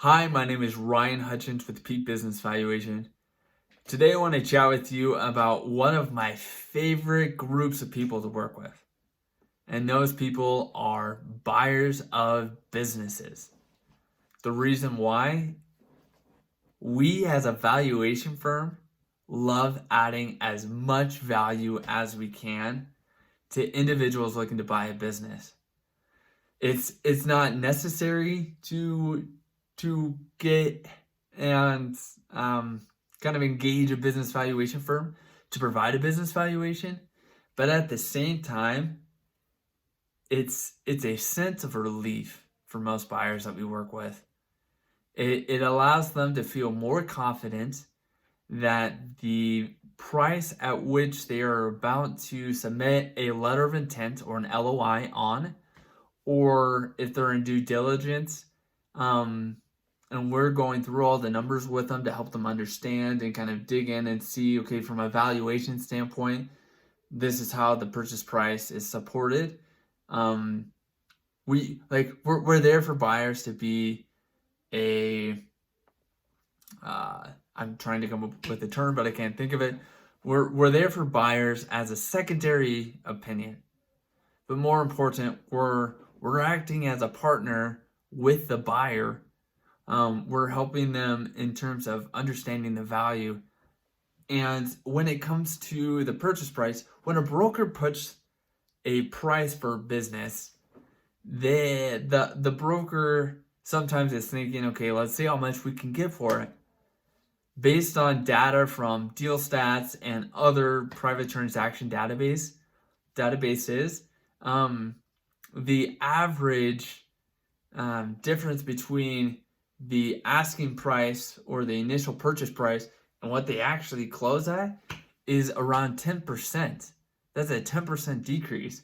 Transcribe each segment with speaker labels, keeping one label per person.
Speaker 1: Hi, my name is Ryan Hutchins with Peak Business Valuation. Today I want to chat with you about one of my favorite groups of people to work with. And those people are buyers of businesses. The reason why, we as a valuation firm love adding as much value as we can to individuals looking to buy a business. It's not necessary to get and kind of engage a business valuation firm to provide a business valuation, but at the same time, it's a sense of relief for most buyers that we work with. It allows them to feel more confident that the price at which they are about to submit a letter of intent or an LOI on, or if they're in due diligence, and we're going through all the numbers with them to help them understand and kind of dig in and see, okay, from a valuation standpoint, this is how the purchase price is supported. We're there for buyers to be I'm trying to come up with a term, but I can't think of it. We're there for buyers as a secondary opinion, but more important, we're acting as a partner with the buyer. We're helping them in terms of understanding the value. And when it comes to the purchase price, when a broker puts a price for business, the broker sometimes is thinking, okay, let's see how much we can get for it. Based on data from Deal Stats and other private transaction databases, the average difference between the asking price or the initial purchase price and what they actually close at is around 10%. That's a 10% decrease.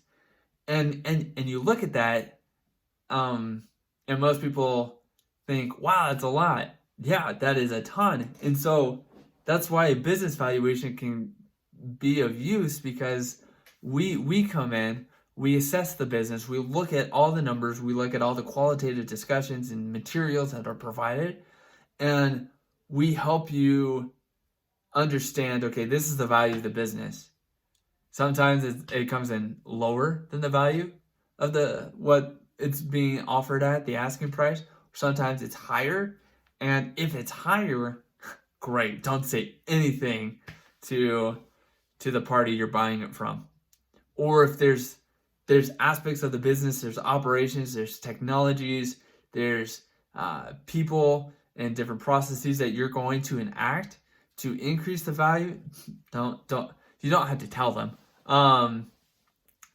Speaker 1: And you look at that, and most people think, wow, that's a lot. Yeah, that is a ton. And so that's why a business valuation can be of use, because we come in, we assess the business, we look at all the numbers, we look at all the qualitative discussions and materials that are provided, and we help you understand, okay, this is the value of the business. Sometimes it comes in lower than the value of what it's being offered at, the asking price. Sometimes it's higher, and if it's higher, great, don't say anything to the party you're buying it from. Or if there's aspects of the business, there's operations, there's technologies, there's people and different processes that you're going to enact to increase the value, you don't have to tell them.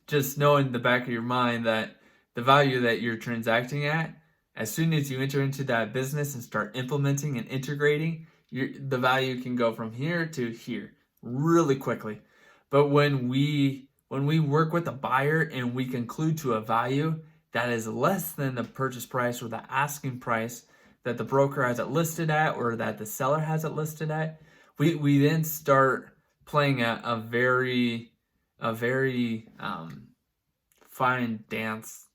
Speaker 1: Just know in the back of your mind that the value that you're transacting at, as soon as you enter into that business and start implementing and integrating, the value can go from here to here really quickly. But when we work with a buyer and we conclude to a value that is less than the purchase price or the asking price that the broker has it listed at or that the seller has it listed at, we then start playing a very fine dance,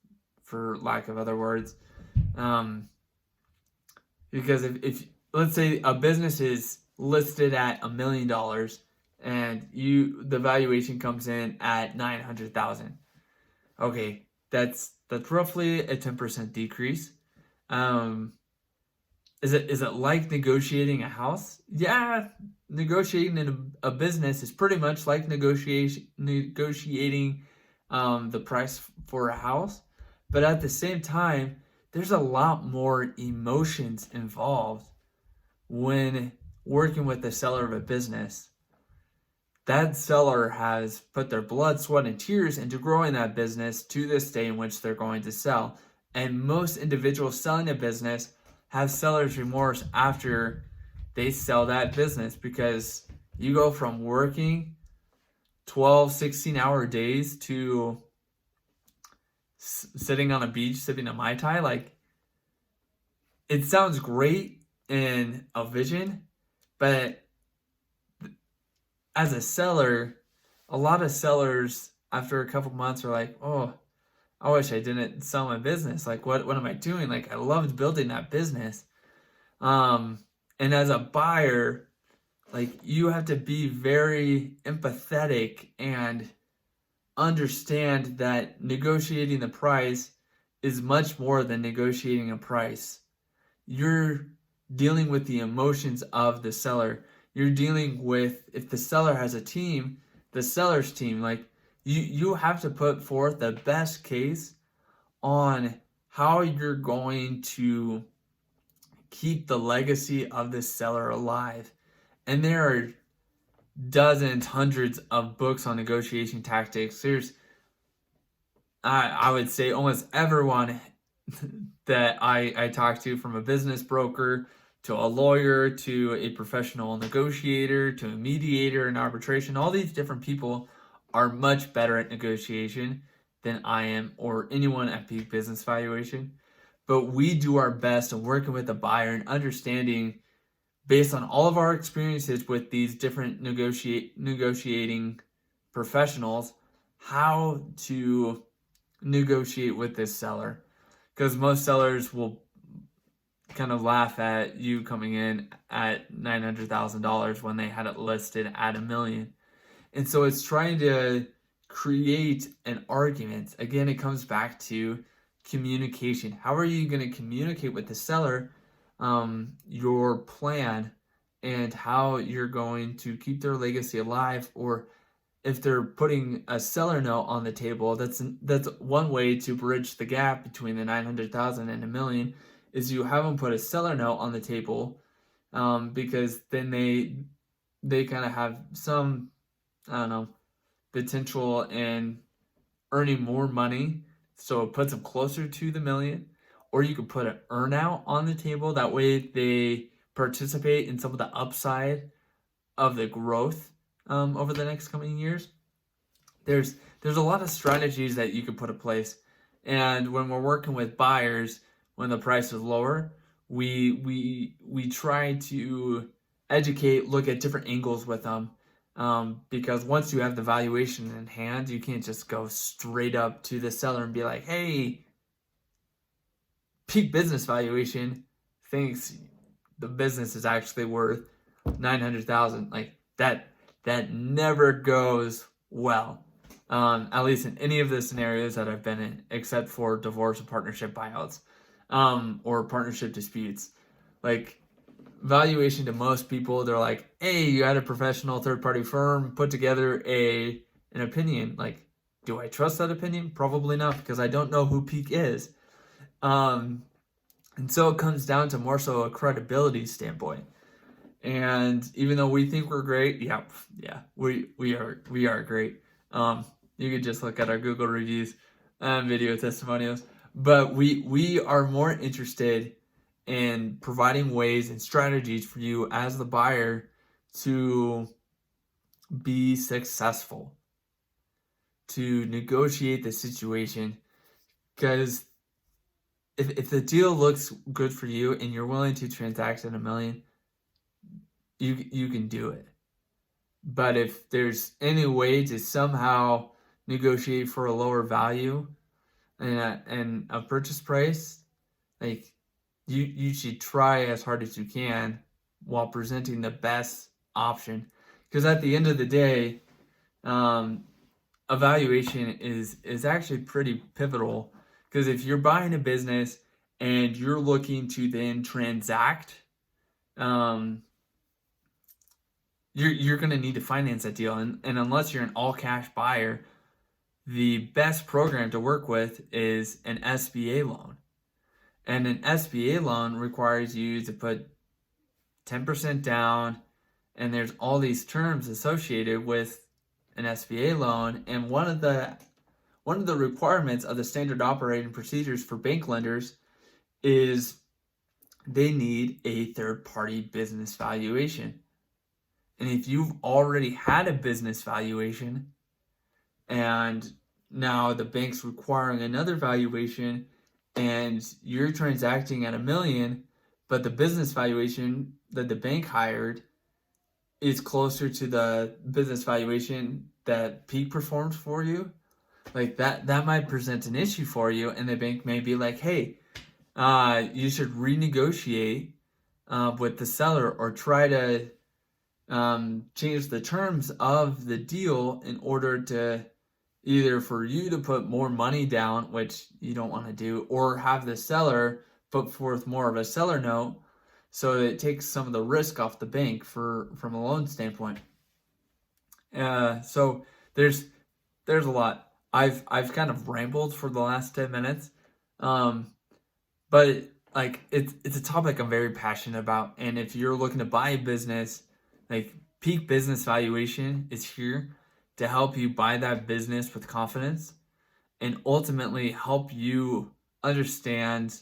Speaker 1: for lack of other words. Because if let's say a business is listed at $1 million and the valuation comes in at $900,000. Okay, that's roughly a 10% decrease. Is it like negotiating a house? Yeah, negotiating in a business is pretty much like negotiating the price for a house, but at the same time, there's a lot more emotions involved when working with the seller of a business. That seller has put their blood, sweat, and tears into growing that business to this day in which they're going to sell. And most individuals selling a business have seller's remorse after they sell that business, because you go from working 12, 16-hour days to sitting on a beach, sipping a Mai Tai. Like, it sounds great in a vision, but as a seller, a lot of sellers after a couple months are like, oh, I wish I didn't sell my business. Like, what am I doing? Like, I loved building that business. And as a buyer, like, you have to be very empathetic and understand that negotiating the price is much more than negotiating a price. You're dealing with the emotions of the seller. You're dealing with, if the seller has a team, the seller's team. Like, you have to put forth the best case on how you're going to keep the legacy of the seller alive. And there are dozens, hundreds of books on negotiation tactics. I would say almost everyone that I talk to, from a business broker to a lawyer to a professional negotiator to a mediator in arbitration, all these different people are much better at negotiation than I am or anyone at Peak Business Valuation. But we do our best in working with the buyer and understanding, based on all of our experiences with these different negotiating professionals, how to negotiate with this seller. Because most sellers will kind of laugh at you coming in at $900,000 when they had it listed at $1 million. And so it's trying to create an argument. Again, it comes back to communication. How are you going to communicate with the seller your plan and how you're going to keep their legacy alive? Or if they're putting a seller note on the table, that's one way to bridge the gap between the 900,000 and $1 million, is you have them put a seller note on the table, because then they kind of have some, I don't know, potential in earning more money, so it puts them closer to the $1 million. Or you could put an earnout on the table. That way they participate in some of the upside of the growth over the next coming years. There's a lot of strategies that you could put in place. And when we're working with buyers, when the price is lower, we try to educate, look at different angles with them. Because once you have the valuation in hand, you can't just go straight up to the seller and be like, hey, Peak Business Valuation thinks the business is actually worth 900,000. Like, that never goes well. At least in any of the scenarios that I've been in, except for divorce and partnership buyouts, or partnership disputes. Like, valuation to most people, they're like, hey, you had a professional third-party firm put together an opinion. Like, do I trust that opinion? Probably not, because I don't know who Peak is. And so it comes down to more so a credibility standpoint. And even though we think we're great, we are great. You could just look at our Google reviews and video testimonials. But we are more interested in providing ways and strategies for you as the buyer to be successful, to negotiate the situation. Because if the deal looks good for you and you're willing to transact at $1 million, you can do it. But if there's any way to somehow negotiate for a lower value and a purchase price, like, you should try as hard as you can while presenting the best option. Because at the end of the day, evaluation is actually pretty pivotal. Because if you're buying a business and you're looking to then transact, you're going to need to finance that deal. And unless you're an all-cash buyer, the best program to work with is an SBA loan. And an SBA loan requires you to put 10% down, and there's all these terms associated with an SBA loan. And one of the requirements of the standard operating procedures for bank lenders is they need a third-party business valuation. And if you've already had a business valuation and now the bank's requiring another valuation and you're transacting at $1 million, but the business valuation that the bank hired is closer to the business valuation that Peak performs for you, like that might present an issue for you. And the bank may be like, hey, you should renegotiate with the seller, or try to change the terms of the deal in order to either for you to put more money down, which you don't want to do, or have the seller put forth more of a seller note so that it takes some of the risk off the bank from a loan standpoint. So there's a lot. I've kind of rambled for the last 10 minutes. But like it's a topic I'm very passionate about. And if you're looking to buy a business, like Peak Business Valuation is here to help you buy that business with confidence and ultimately help you understand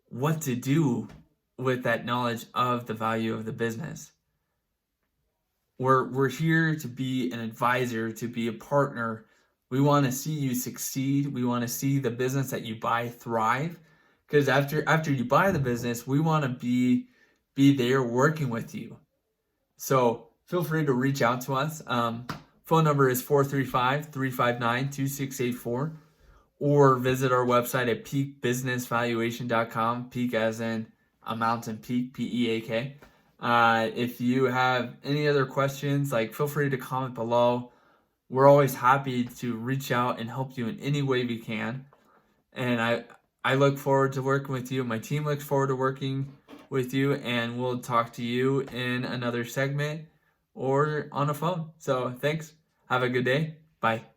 Speaker 1: what to do with that knowledge of the value of the business. We're here to be an advisor, to be a partner. We want to see you succeed. We want to see the business that you buy thrive. Because after you buy the business, we want to be there working with you. So feel free to reach out to us. Phone number is 435-359-2684, or visit our website at peakbusinessvaluation.com. Peak as in a mountain peak, P-E-A-K. If you have any other questions, like feel free to comment below. We're always happy to reach out and help you in any way we can. And I look forward to working with you. My team looks forward to working with you, and we'll talk to you in another segment or on a phone. So thanks. Have a good day. Bye.